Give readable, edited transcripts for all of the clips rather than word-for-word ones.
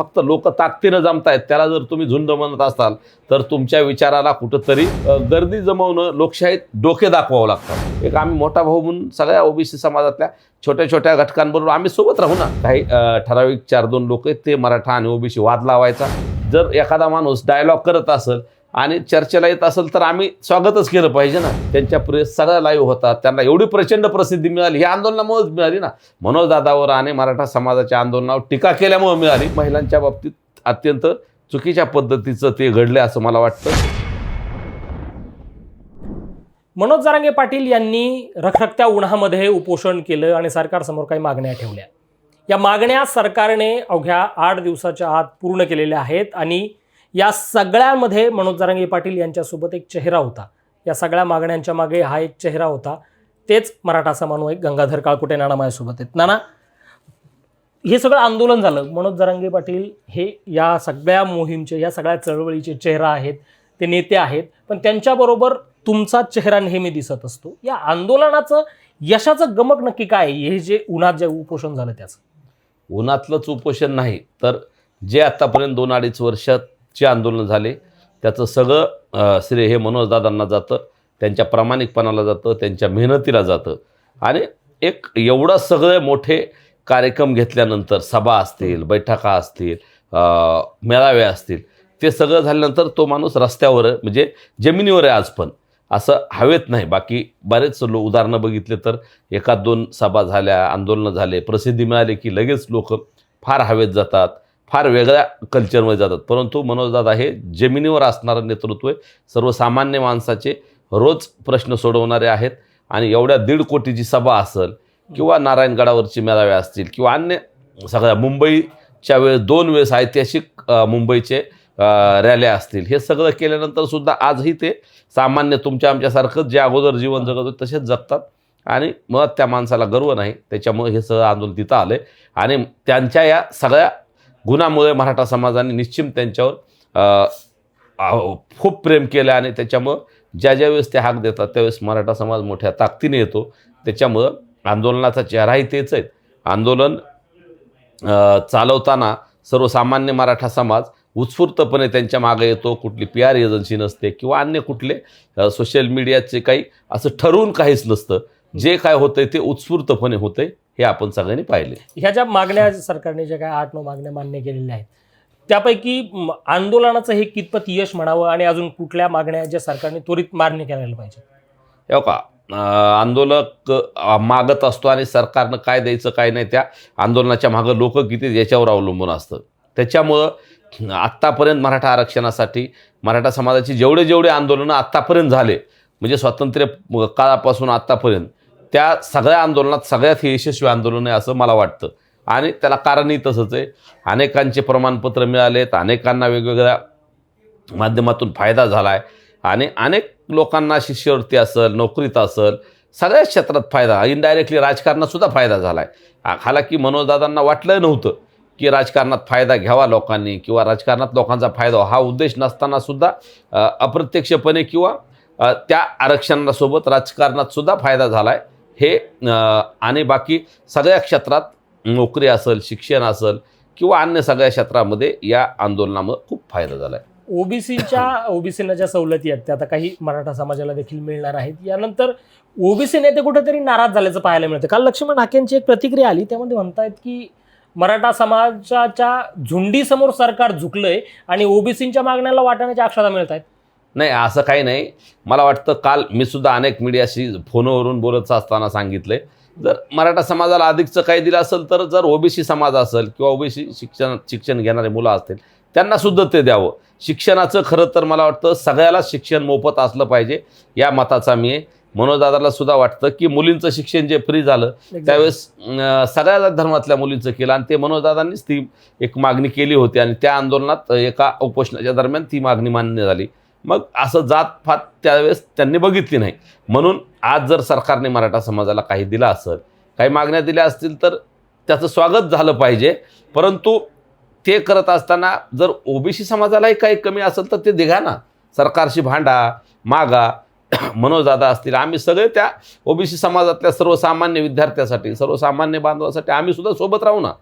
फक्त लोक ताकदीनं जमतायत त्याला जर तुम्ही झुंड म्हणत असाल तर तुमच्या विचाराला कुठंतरी गर्दी जमवणं लोकशाहीत डोके दाखवावं लागतं. एक आम्ही मोठा भाऊ म्हणून सगळ्या ओबीसी समाजातल्या छोट्या छोट्या घटकांबरोबर आम्ही सोबत राहू ना. काही ठराविक 4-2 लोक आहेत ते मराठा आणि ओबीसी वाद लावायचा. जर एखादा माणूस डायलॉग करत असेल आणि चर्चेला येत असेल तर आम्ही स्वागतच केलं पाहिजे ना. त्यांच्या प्रेस सगळ्या लाईव्ह होतात. त्यांना एवढी प्रचंड प्रसिद्धी मिळाली ही आंदोलनामुळेच मिळाली ना. मनोज दादावर आणि मराठा समाजाच्या आंदोलनावर टीका केल्यामुळे मिळाली. महिलांच्या बाबतीत अत्यंत चुकीच्या पद्धतीचं ते घडलं असं मला वाटतं. मनोज जरांगे पाटील यांनी रखरखत्या उन्हामध्ये उपोषण केलं आणि सरकारसमोर काही मागण्या ठेवल्या. या मागण्या सरकारने अवघ्या 8 दिवसाच्या आत पूर्ण केलेल्या आहेत आणि या सगळ्यामध्ये मनोज जरांगे पाटील यांच्यासोबत एक चेहरा होता. या सगळ्या मागण्यांच्या मागे हा एक चेहरा होता. तेच मराठा समन्वयक गंगाधर काळकुटे नाना माझ्यासोबत आहेत. नाना, हे सगळं आंदोलन झालं. मनोज जरांगे पाटील हे या सगळ्या मोहीमचे, या सगळ्या चळवळीचे चेहरा आहेत, ते नेते आहेत. पण त्यांच्याबरोबर तुमचा चेहरा नेहमी दिसत असतो. या आंदोलनाचं यशाचं गमक नक्की काय? हे जे उन्हात जे उपोषण झालं त्याचं उन्हातलंच उपोषण नाही तर जे आतापर्यंत 2-2.5 वर्षाचे आंदोलन झाले त्याचं सगळं श्रेय हे मनोजदादांना जातं. त्यांच्या प्रामाणिकपणाला जातं, त्यांच्या मेहनतीला जातं. आणि एक एवढं सगळे मोठे कार्यक्रम घेतल्यानंतर सभा असतील, बैठका असतील, मेळावे असतील, ते सगळं झाल्यानंतर तो माणूस रस्त्यावर म्हणजे जमिनीवर आहे आज पण, असं हवेत नाही. बाकी बरेच उदाहरणं बघितले तर 1-2 सभा झाल्या, आंदोलनं झाले, प्रसिद्धी मिळाली की लगेच लोक फार हवेत जातात, फार वेगळ्या कल्चरमध्ये जातात. परंतु मनोजदादा हे जमिनीवर असणारं नेतृत्व आहे. सर्वसामान्य माणसाचे रोज प्रश्न सोडवणारे आहेत. आणि एवढ्या 1.5 कोटीची सभा असेल किंवा नारायणगडावरची मेळावे असतील किंवा अन्य सगळ्या मुंबईच्या वेळेस 2 वेळेस ऐतिहासिक मुंबईचे रॅल्या असतील, हे सगळं केल्यानंतर सुद्धा आजही ते सामान्य तुमच्या आमच्यासारखंच जे अगोदर जीवन जगत होते तसेच जगतात. आणि मग त्या माणसाला गर्व नाही. त्याच्यामुळे हे सगळं आंदोलन तिथं आलं आहे. आणि त्यांच्या या सगळ्या गुणामुळे मराठा समाजाने निश्चित त्यांच्यावर खूप प्रेम केलं. आणि त्याच्यामुळं ज्या वेळेस ते हाक देतात त्यावेळेस मराठा समाज मोठ्या ताकदीने येतो. त्याच्यामुळं आंदोलनाचा चेहराही तेच आहेत. आंदोलन चालवताना सर्वसामान्य मराठा समाज उत्स्फूर्तपणे त्यांच्या मागे येतो. कुठली PR एजन्सी नसते किंवा अन्य कुठले सोशल मीडियाचे काही असं ठरवून काहीच नसतं. जे काय होतंय ते उत्स्फूर्तपणे होतंय हे आपण सगळ्यांनी पाहिले. ह्या ज्या मागण्या सरकारने ज्या काय 8-9 मागण्या मान्य केलेल्या आहेत त्यापैकी आंदोलनाचं हे कितपत यश म्हणावं आणि अजून कुठल्या मागण्या ज्या सरकारने त्वरित मान्य करायला पाहिजे? हो का, आंदोलक मागत असतो आणि सरकारनं काय द्यायचं काय नाही त्या आंदोलनाच्या मागं लोक किती याच्यावर अवलंबून असतं. त्याच्यामुळं आत्तापर्यंत मराठा आरक्षणासाठी मराठा समाजाची जेवढे आंदोलनं आत्तापर्यंत झाले म्हणजे स्वातंत्र्य काळापासून आत्तापर्यंत त्या सगळ्या आंदोलनात सगळ्यात हे यशस्वी आंदोलन आहे असं मला वाटतं. आणि त्याला कारणही तसंच आहे. अनेकांचे प्रमाणपत्र मिळालेत, अनेकांना वेगवेगळ्या माध्यमातून फायदा झाला आहे आणि अनेक लोकांना शिष्यवृत्ती असेल, नोकरीत असेल, सगळ्याच क्षेत्रात फायदा, इनडायरेक्टली राजकारणातसुद्धा फायदा झाला आहे. हालाकी मनोजदादांना वाटलं नव्हतं की राजकारणात फायदा घ्यावा लोकांनी किंवा राजकारणात लोकांचा फायदा हा उद्देश नसतानासुद्धा अप्रत्यक्षपणे किंवा त्या आरक्षणासोबत राजकारणात सुद्धा फायदा झाला आहे. हे आणि बाकी सगळ्या क्षेत्रात नोकरी असेल, शिक्षण असेल किंवा अन्य सगळ्या क्षेत्रामध्ये या आंदोलनामुळे खूप फायदा झाला आहे. ओबीसीना ज्या सवलती आहेत त्या आता काही मराठा समाजाला देखील मिळणार आहेत. यानंतर ओबीसी नेते कुठेतरी नाराज झाल्याचं पाहायला मिळतं. काल लक्ष्मण हाकेंची एक प्रतिक्रिया आली, त्यामध्ये म्हणतायत की मराठा समाजाच्या झुंडीसमोर सरकार झुकलंय आणि ओबीसींच्या मागण्याला वाटाण्याच्या अक्षता मिळत आहेत. नाही, असं काही नाही. मला वाटतं काल मी सुद्धा अनेक मीडियाशी फोनवरून बोलत असताना सांगितलंय, जर मराठा समाजाला अधिकचं काही दिलं असेल तर जर ओबीसी समाज असेल किंवा ओबीसी शिक्षण घेणारे मुलं असतील त्यांनासुद्धा ते द्यावं. शिक्षणाचं खरं तर मला वाटतं सगळ्यालाच शिक्षण मोफत असलं पाहिजे या मताचा मी आहे. मनोजदादाला सुद्धा वाटतं की मुलींचं शिक्षण जे फ्री झालं त्यावेळेस सगळ्या धर्मातल्या मुलींचं केलं आणि ते मनोजदादांनीच ती एक मागणी केली होती आणि त्या आंदोलनात एका उपोषणाच्या दरम्यान ती मागणी मान्य झाली. मग असं जातपात त्यावेळेस त्यांनी बघितली नाही. म्हणून आज जर सरकारने मराठा समाजाला काही दिलं असेल, काही मागण्या दिल्या असतील तर त्याचं स्वागत झालं पाहिजे. परंतु ते करत असताना जर ओबीसी समाजालाही काही कमी असेल तर ते दिघा ना, सरकारशी भांडा, मागा. मनोजदादा असतील, आम्ही सगळे त्या ओबीसी समाजातल्या सर्वसामान्य विद्यार्थ्यासाठी, सर्वसामान्य बांधवासाठी आम्ही सुद्धा सोबत राहू ना.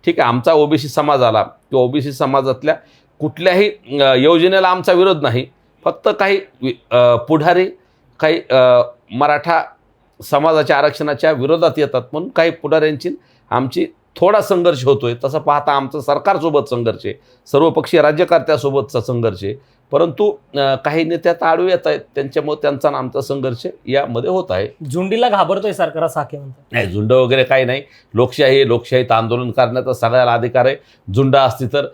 ठीक आहे, आमचा ओबीसी समाज आला किंवा ओबीसी समाजातल्या कुठल्याही योजनेला आमचा विरोध नाही. फक्त काही पुढारी काही मराठा समाजाच्या आरक्षणाच्या विरोधात येतात म्हणून काही पुढाऱ्यांची आमची थोडा संघर्ष होतोय. तसं पाहता आमचं सरकारसोबत संघर्ष आहे, सर्वपक्षीय राज्यकर्त्यासोबतचा संघर्ष आहे. परंतु काही नेते आता आडवे येत आहेत, त्यांच्यामुळे त्यांचा आणि आमचा संघर्ष यामध्ये होत आहे. झुंडीला घाबरतोय सरकार असं हाके म्हणतात. नाही, झुंड वगैरे काही नाही. लोकशाहीत आंदोलन करण्याचा सगळ्याला अधिकार आहे. झुंड असती तर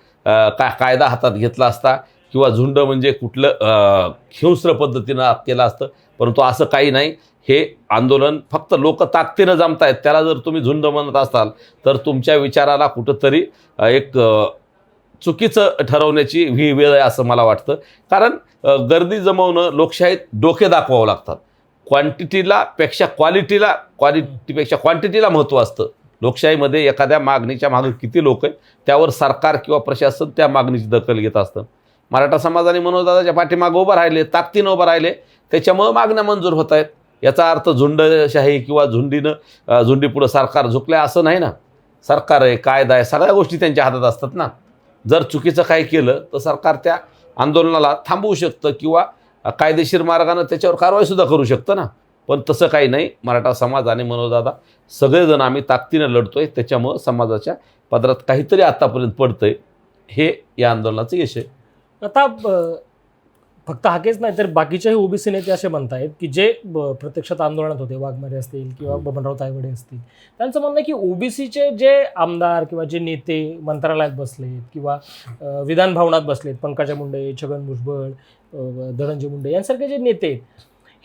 कायदा हातात घेतला असता किंवा झुंड म्हणजे कुठलं हिंस्र पद्धतीनं केलं असतं. परंतु असं काही नाही. हे आंदोलन फक्त लोक ताकदीनं जमतायत, त्याला जर तुम्ही झुंड म्हणत असाल तर तुमच्या विचाराला कुठंतरी एक चुकीचं ठरवण्याची ही वेळ आहे असं मला वाटतं. कारण गर्दी जमवणं लोकशाहीत डोके दाखवावं लागतात. क्वांटिटीपेक्षा क्वांटिटीला महत्त्व असतं. लोकशाहीमध्ये एखाद्या मागणीच्या मागे किती लोक आहेत त्यावर सरकार किंवा प्रशासन त्या मागणीची दखल घेत असतं. मराठा समाजाने मनोजदादाच्या पाठीमागे उभं राहिले, ताकदीनं उभं राहिले, त्याच्यामुळं मागण्या मंजूर होत आहेत. याचा अर्थ झुंडशाही किंवा झुंडीपुढं सरकार झुकलं असं नाही ना. सरकार आहे, कायदा आहे, सगळ्या गोष्टी त्यांच्या हातात असतात ना. जर चुकीचं काही केलं तर सरकार त्या आंदोलनाला थांबवू शकतं किंवा कायदेशीर मार्गानं त्याच्यावर कारवाईसुद्धा करू शकतं ना. पण तसं काही नाही. मराठा समाज आणि मनोजदादा सगळेजण आम्ही ताकदीनं लढतोय. त्याच्यामुळं समाजाच्या पदरात काहीतरी आतापर्यंत पडतंय. हे या आंदोलनाचं यश आहे. आता फक्त हाकेच नाही तर बाकीच्याही ओबीसी नेते असे म्हणतायत की जे प्रत्यक्षात आंदोलनात होते, वाघमारे असतील किंवा बबनराव तायवाडे असतील, त्यांचं म्हणणं आहे की ओबीसीचे जे आमदार किंवा जे नेते मंत्रालयात बसलेत किंवा विधान भवनात बसलेत, पंकजा मुंडे, छगन भुजबळ, धनंजय मुंडे यांसारखे जे नेते आहेत,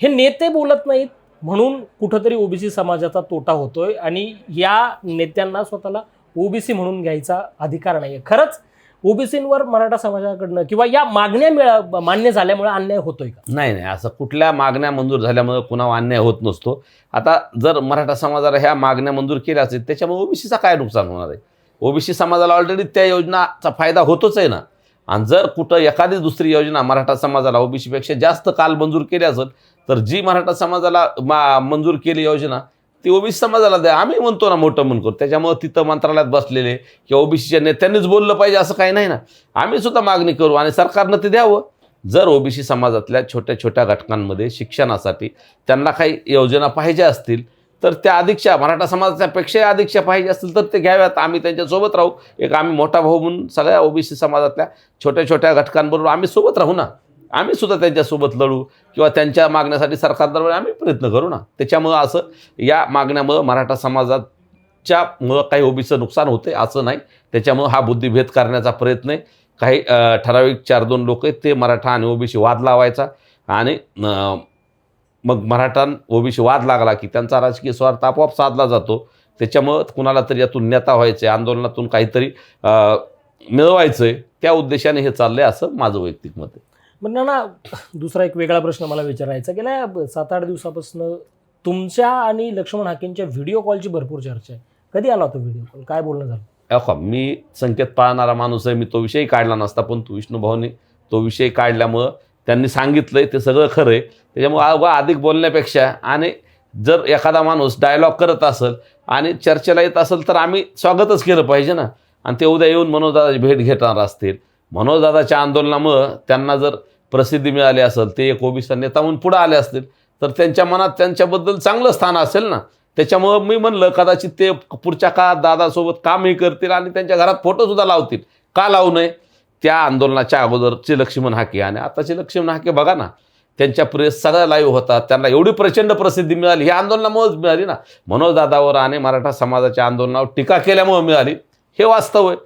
हे नेते बोलत नाहीत म्हणून कुठंतरी ओबीसी समाजाचा तोटा होतोय आणि या नेत्यांना स्वतःला ओबीसी म्हणून घ्यायचा अधिकार नाही आहे. खरंच ओबीसींवर मराठा समाजाकडनं किंवा या मागण्या मान्य झाल्यामुळे अन्याय होतोय का? नाही, असं कुठल्या मागण्या मंजूर झाल्यामुळे कुणावर अन्याय होत नसतो. आता जर मराठा समाजाला ह्या मागण्या मंजूर केल्या असतील त्याच्यामुळे ओबीसीचा काय नुकसान होणार आहे? ओबीसी समाजाला ऑलरेडी त्या योजनाचा फायदा होतोच आहे ना. आणि जर कुठं एखादी दुसरी योजना मराठा समाजाला ओबीसीपेक्षा जास्त काल मंजूर केली असेल तर जी मराठा समाजाला मंजूर केली योजना ती ओबीसी समाजाला द्या. आम्ही म्हणतो ना मोठं म्हणून करू. त्याच्यामुळे तिथं मंत्रालयात बसलेले किंवा ओबीसीच्या नेत्यांनीच बोललं पाहिजे असं काही नाही ना. आम्ही सुद्धा मागणी करू आणि सरकारनं ते द्यावं. जर ओबीसी समाजातल्या छोट्या छोट्या घटकांमध्ये शिक्षणासाठी त्यांना काही योजना पाहिजे असतील तर त्या अधिकच्या मराठा समाजाच्यापेक्षा अधिकच्या पाहिजे असतील तर ते घ्याव्यात. आम्ही त्यांच्यासोबत राहू. आम्ही मोठा भाऊ म्हणून सगळ्या ओबीसी समाजातल्या छोट्या छोट्या घटकांबरोबर आम्ही सोबत राहू ना. आम्ही सुद्धा त्यांच्यासोबत लढू किंवा त्यांच्या मागण्यासाठी सरकारदरबार आम्ही प्रयत्न करू ना. त्याच्यामुळं असं या मागण्यामुळं मराठा समाजाच्यामुळं काही ओबीसीचं नुकसान होते असं नाही. त्याच्यामुळं हा बुद्धिभेद करण्याचा प्रयत्न आहे. काही ठराविक 4-2 लोक आहेत ते मराठा आणि ओबीसी वाद लावायचा आणि मग मराठा ओबीसी वाद लागला की त्यांचा राजकीय स्वार्थ आपोआप साधला जातो. त्याच्यामुळं कुणाला तरी यातून नेता व्हायचं आहे, आंदोलनातून काहीतरी मिळवायचं आहे, त्या उद्देशाने हे चाललं आहे असं माझं वैयक्तिक मत आहे. म्हणणं ना दुसरा एक वेगळा प्रश्न मला विचारायचा, गेल्या 7-8 दिवसापासून तुमच्या आणि लक्ष्मण हाकेंच्या व्हिडिओ कॉलची भरपूर चर्चा आहे. कधी आला होता व्हिडिओ कॉल? काय बोलणं झालं? मी संकेत पाळणारा माणूस आहे. मी तो विषय काढला नसता, पण विष्णुभाऊने तो विषय काढल्यामुळं त्यांनी सांगितलंय ते सगळं खरं आहे. त्याच्यामुळं अधिक बोलण्यापेक्षा आणि जर एखादा माणूस डायलॉग करत असेल आणि चर्चेला येत असेल तर आम्ही स्वागतच केलं पाहिजे ना. आणि ते उद्या येऊन मनोजदादाची भेट घेणार असतील, मनोजदादाच्या आंदोलनामुळं त्यांना जर प्रसिद्धी मिळाली असेल, ते एक ओबीसी नेता म्हणून पुढे आले असतील तर त्यांच्या मनात त्यांच्याबद्दल चांगलं स्थान असेल ना. त्याच्यामुळं मी म्हणलं कदाचित ते पुढच्या काळात दादासोबत कामही करतील आणि त्यांच्या घरात फोटोसुद्धा लावतील. का लावू नये? त्या आंदोलनाच्या अगोदरचे लक्ष्मण हाके आणि आताचे लक्ष्मण हाके बघा ना, त्यांच्या प्रेस सगळ्या लाईव्ह होतात. त्यांना एवढी प्रचंड प्रसिद्धी मिळाली ही आंदोलनामुळेच मिळाली ना. मनोजदादावर आणि मराठा समाजाच्या आंदोलनावर टीका केल्यामुळे मिळाली, हे वास्तव आहे.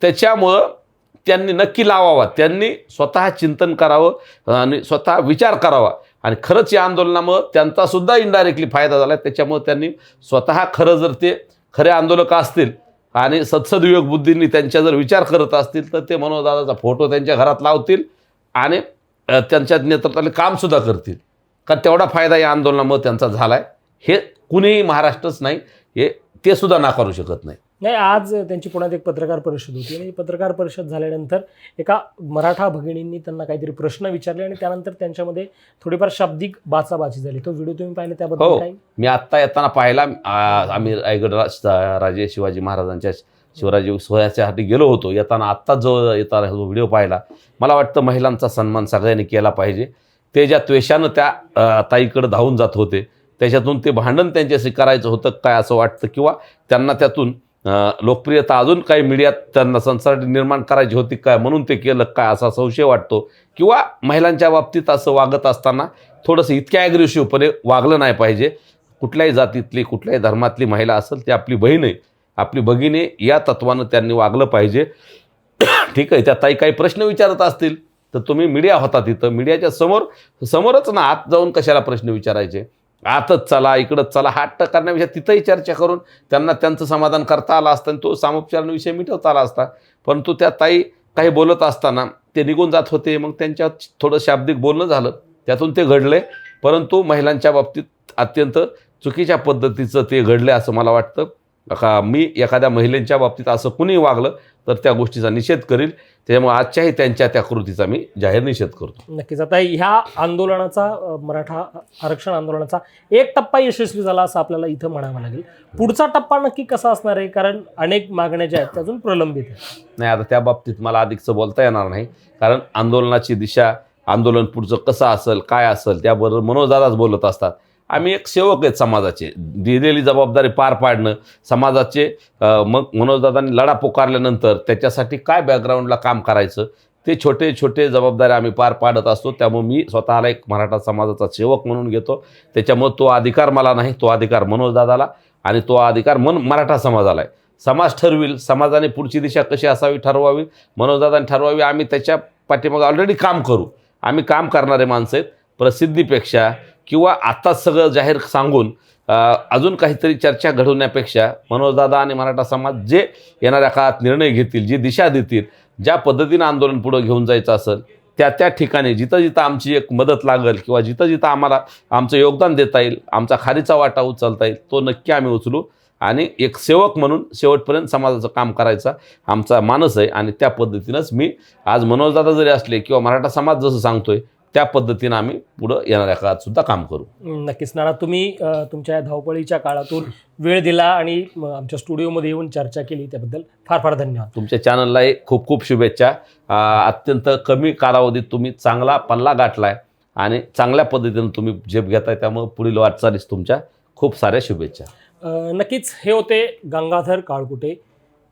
त्याच्यामुळं त्यांनी नक्की लावावा. त्यांनी स्वतः चिंतन करावं आणि स्वतः विचार करावा. आणि खरंच या आंदोलनामुळं त्यांचासुद्धा इनडायरेक्टली फायदा झाला. त्याच्यामुळे त्यांनी स्वतः खरं जर ते खरे आंदोलक असतील आणि सत्सदविवेक बुद्धींनी त्यांच्या जर विचार करत असतील तर ते मनोजदादाचा फोटो त्यांच्या घरात लावतील आणि त्यांच्या नेतृत्वाने कामसुद्धा करतील. कारण तेवढा फायदा या आंदोलनामुळे त्यांचा झाला आहे. हे कुणीही महाराष्ट्रच नाही, हे ते सुद्धा नाकारू शकत नाही. आज त्यांची पुण्यात एक पत्रकार परिषद होती आणि पत्रकार परिषद झाल्यानंतर एका मराठा भगिनींनी त्यांना काहीतरी प्रश्न विचारले आणि त्यानंतर त्यांच्यामध्ये थोडीफार शाब्दिक बाचाबाची झाली. तो व्हिडिओ तुम्ही पाहिला? त्याबद्दल काय? मी आत्ता येताना पाहिला. आम्ही राजे शिवाजी महाराजांच्या शिवराज्याभिषेक सोहळ्याच्यासाठी गेलो होतो. येताना आत्ताच जो येताना जो व्हिडिओ पाहिला, मला वाटतं महिलांचा सन्मान सगळ्यांनी केला पाहिजे. ते ज्या त्वेषानं त्या ताईकडं धावून जात होते, त्याच्यातून ते भांडण त्यांच्याशी करायचं होतं काय असं वाटतं, किंवा त्यांना त्यातून लोकप्रियता अजून काही मीडियात त्यांना संसार निर्माण करायची होती काय म्हणून ते केलं काय असा संशय वाटतो. किंवा महिलांच्या बाबतीत असं वागत असताना थोडंसं इतक्या ॲग्रेसिव्हपणे वागलं नाही पाहिजे. कुठल्याही जातीतली कुठल्याही धर्मातली महिला असेल ती आपली बहीण आहे, आपली भगिनी आहे, या तत्त्वानं त्यांनी वागलं पाहिजे. ठीक आहे, त्या ताई काही प्रश्न विचारत असतील तर तुम्ही मीडिया होता तिथं, मीडियाच्या समोरच ना आत जाऊन कशाला प्रश्न विचारायचे. आतच चला इकडंच चला हट्ट करण्यापेक्षा तिथंही चर्चा करून त्यांना त्यांचं समाधान करता आलं असतं आणि तो सामोपचाराविषयी मिटवता आला असता. परंतु त्या ताई काही बोलत असताना ते निघून जात होते, मग त्यांच्यात थोडं शाब्दिक बोलणं झालं, त्यातून ते घडले. परंतु महिलांच्या बाबतीत अत्यंत चुकीच्या पद्धतीचं ते घडलं असं मला वाटतं. मी एखाद्या महिलेच्या बाबतीत असं कुणीही वागलं तर त्या गोष्टीचा निषेध करील. त्यामुळे आजच्याही त्यांच्या त्या कृतीचा मी जाहीर निषेध करतो. नक्कीच. आता ह्या आंदोलनाचा मराठा आरक्षण आंदोलनाचा एक टप्पा यशस्वी झाला असं आपल्याला इथं म्हणावं लागेल. पुढचा टप्पा नक्की कसा असणार आहे, कारण अनेक मागण्या ज्या आहेत त्या अजून प्रलंबित आहेत. नाही, आता त्या बाबतीत मला अधिकचं बोलता येणार नाही, कारण आंदोलनाची दिशा, आंदोलन पुढचं कसं असेल काय असेल त्याबरोबर मनोजदादाच बोलत असतात. आम्ही एक सेवक आहेत समाजाचे, दिलेली जबाबदारी पार पाडणं समाजाचे. मग मनोजदादांनी लढा पुकारल्यानंतर त्याच्यासाठी काय बॅकग्राऊंडला काम करायचं ते छोटे छोटे जबाबदारी आम्ही पार पाडत असतो. त्यामुळे मी स्वतःला एक मराठा समाजाचा सेवक म्हणून घेतो. त्याच्यामुळे तो अधिकार मला नाही, तो अधिकार मनोजदादाला आणि तो अधिकार मराठा समाजाला आहे. समाज ठरविल, समाजाने पुढची दिशा कशी असावी ठरवावी, मनोजदादांनी ठरवावी. आम्ही त्याच्या पाठीमागे ऑलरेडी काम करू. आम्ही काम करणारे माणसं आहेत. प्रसिद्धीपेक्षा किंवा आत्ताच सगळं जाहीर सांगून अजून काहीतरी चर्चा घडवण्यापेक्षा मनोजदादा आणि मराठा समाज जे येणाऱ्या काळात निर्णय घेतील, जी दिशा देतील, ज्या पद्धतीनं आंदोलन पुढं घेऊन जायचं असेल त्या ठिकाणी जिथं जिथं आमची एक मदत लागेल किंवा जिथं जिथं आम्हाला आमचं योगदान देता येईल, आमचा खारीचा वाटा उचलता येईल, तो नक्की आम्ही उचलू. आणि एक सेवक म्हणून शेवटपर्यंत समाजाचं काम करायचा आमचा मानस आहे. आणि त्या पद्धतीनंच मी आज मनोजदादा जरी असले किंवा मराठा समाज जसं सांगतोय त्या पद्धतीनं आम्ही पुढं येणाऱ्या काळात सुद्धा काम करू. नक्कीच नाना, तुम्ही तुमच्या या धावपळीच्या काळातून वेळ दिला आणि आमच्या स्टुडिओमध्ये येऊन चर्चा केली त्याबद्दल फार फार धन्यवाद. तुमच्या चॅनललाही खूप खूप शुभेच्छा. अत्यंत कमी कालावधीत तुम्ही चांगला पल्ला गाठलाय आणि चांगल्या पद्धतीनं तुम्ही झेप घेताय, त्यामुळे पुढील वाटचालीस तुमच्या खूप साऱ्या शुभेच्छा. नक्कीच. हे होते गंगाधर काळकुटे,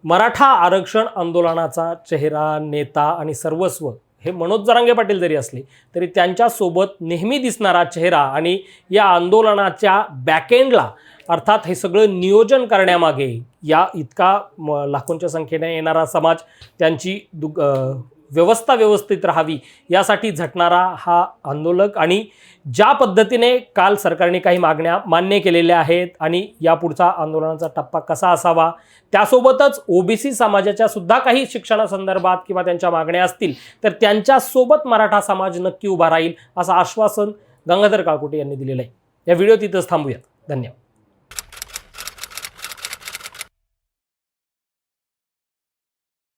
मराठा आरक्षण आंदोलनाचा चेहरा, नेता आणि सर्वस्व. हे मनोज जरांगे पाटील जरी असले तरी त्यांच्यासोबत नेहमी दिसणारा चेहरा आणि या आंदोलनाच्या बॅकएंडला अर्थात हे सगळं नियोजन करण्यामागे या इतका लाखोंच्या संख्येने येणारा समाज, त्यांची व्यवस्था व्यवस्थित राहावी यासाठी झटणारा हा आंदोलक आणि ज्या पद्धतीने काल सरकारने काही मागण्या मान्य केलेल्या आहेत आणि यापुढचा आंदोलनाचा टप्पा कसा असावा, त्यासोबतच ओबीसी समाजाच्या सुद्धा काही शिक्षणासंदर्भात किंवा त्यांच्या मागण्या असतील तर त्यांच्यासोबत मराठा समाज नक्की उभा राहील असं आश्वासन गंगाधर काळकुटे यांनी दिलेलं आहे. या व्हिडिओ तिथंच थांबूयात. धन्यवाद.